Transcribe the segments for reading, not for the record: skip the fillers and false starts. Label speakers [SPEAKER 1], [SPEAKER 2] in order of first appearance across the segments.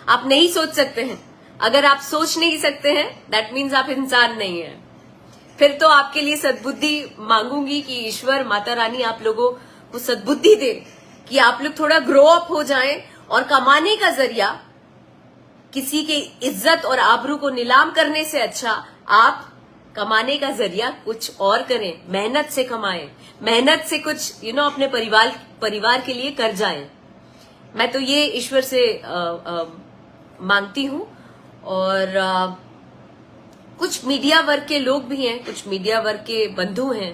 [SPEAKER 1] आप नहीं सोच सकते हैं। अगर आप सोच नहीं सकते हैं दैट मीन्स आप इंसान नहीं है। फिर तो आपके लिए सद्बुद्धि मांगूंगी कि ईश्वर माता रानी आप लोगों को सद्बुद्धि दे कि आप लोग थोड़ा ग्रो अप हो जाएं और कमाने का जरिया किसी के इज्जत और आबरू को नीलाम करने से अच्छा आप कमाने का जरिया कुछ और करें, मेहनत से कमाएं, मेहनत से कुछ अपने परिवार के लिए कर जाएं। मैं तो ये ईश्वर से मांगती हूं। और कुछ मीडिया वर्ग के लोग भी हैं, कुछ मीडिया वर्ग के बंधु हैं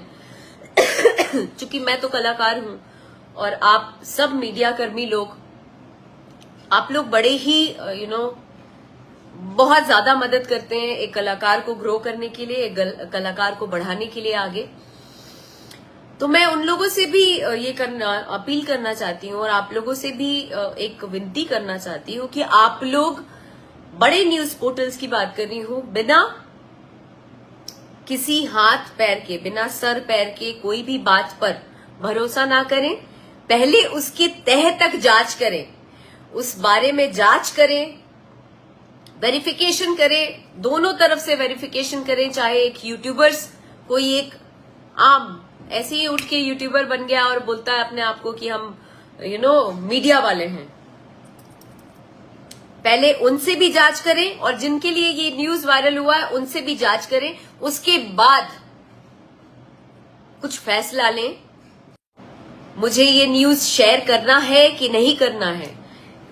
[SPEAKER 1] चूंकि मैं तो कलाकार हूं और आप सब मीडिया कर्मी लोग, आप लोग बड़े ही बहुत ज्यादा मदद करते हैं एक कलाकार को ग्रो करने के लिए, एक कलाकार को बढ़ाने के लिए आगे। तो मैं उन लोगों से भी ये अपील करना चाहती हूँ और आप लोगों से भी एक विनती करना चाहती हूँ कि आप लोग बड़े न्यूज पोर्टल्स की बात कर रही हूँ, बिना किसी हाथ पैर के, बिना सर पैर के कोई भी बात पर भरोसा ना करें। पहले उसके तह तक जांच करें, उस बारे में जांच करें, वेरिफिकेशन करें, दोनों तरफ से वेरिफिकेशन करें। चाहे एक यूट्यूबर्स, कोई एक आम ऐसे ही उठ के यूट्यूबर बन गया और बोलता है अपने आप को कि हम मीडिया वाले हैं, पहले उनसे भी जांच करें और जिनके लिए ये न्यूज वायरल हुआ है उनसे भी जांच करें, उसके बाद कुछ फैसला लें। मुझे ये न्यूज शेयर करना है कि नहीं करना है,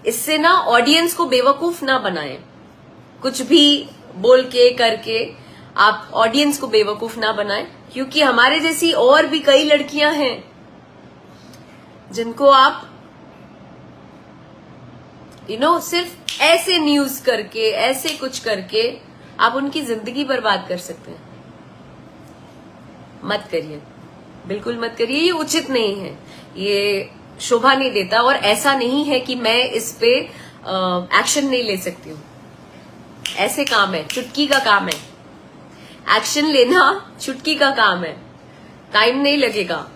[SPEAKER 1] इससे ना ऑडियंस को बेवकूफ ना बनाएं। कुछ भी बोल के करके आप ऑडियंस को बेवकूफ ना बनाएं, क्योंकि हमारे जैसी और भी कई लड़कियां हैं जिनको आप सिर्फ ऐसे न्यूज करके, ऐसे कुछ करके आप उनकी जिंदगी बर्बाद कर सकते हैं। मत करिए, बिल्कुल मत करिए, ये उचित नहीं है, ये शोभा नहीं देता। और ऐसा नहीं है कि मैं इस पे एक्शन नहीं ले सकती हूँ, ऐसे काम है, चुटकी का काम है, एक्शन लेना चुटकी का काम है, टाइम नहीं लगेगा।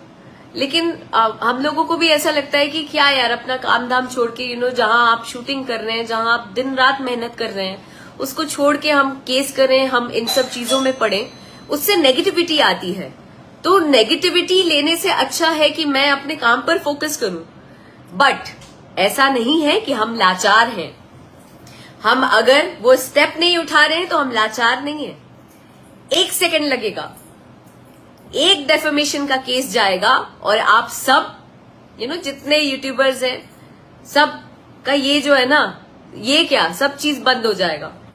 [SPEAKER 1] लेकिन हम लोगों को भी ऐसा लगता है कि क्या यार, अपना काम धाम छोड़ के जहां आप शूटिंग कर रहे हैं, जहां आप दिन रात मेहनत कर रहे हैं, उसको छोड़ के हम केस करें, हम इन सब चीजों में पड़े, उससे नेगेटिविटी आती है। तो नेगेटिविटी लेने से अच्छा है कि मैं अपने काम पर फोकस करूं। बट ऐसा नहीं है कि हम लाचार हैं, हम अगर वो स्टेप नहीं उठा रहे हैं तो हम लाचार नहीं है। 1 सेकंड लगेगा, एक डेफेमेशन का केस जाएगा और आप सब जितने यूट्यूबर्स हैं, सब का ये जो है ना, ये क्या सब चीज बंद हो जाएगा।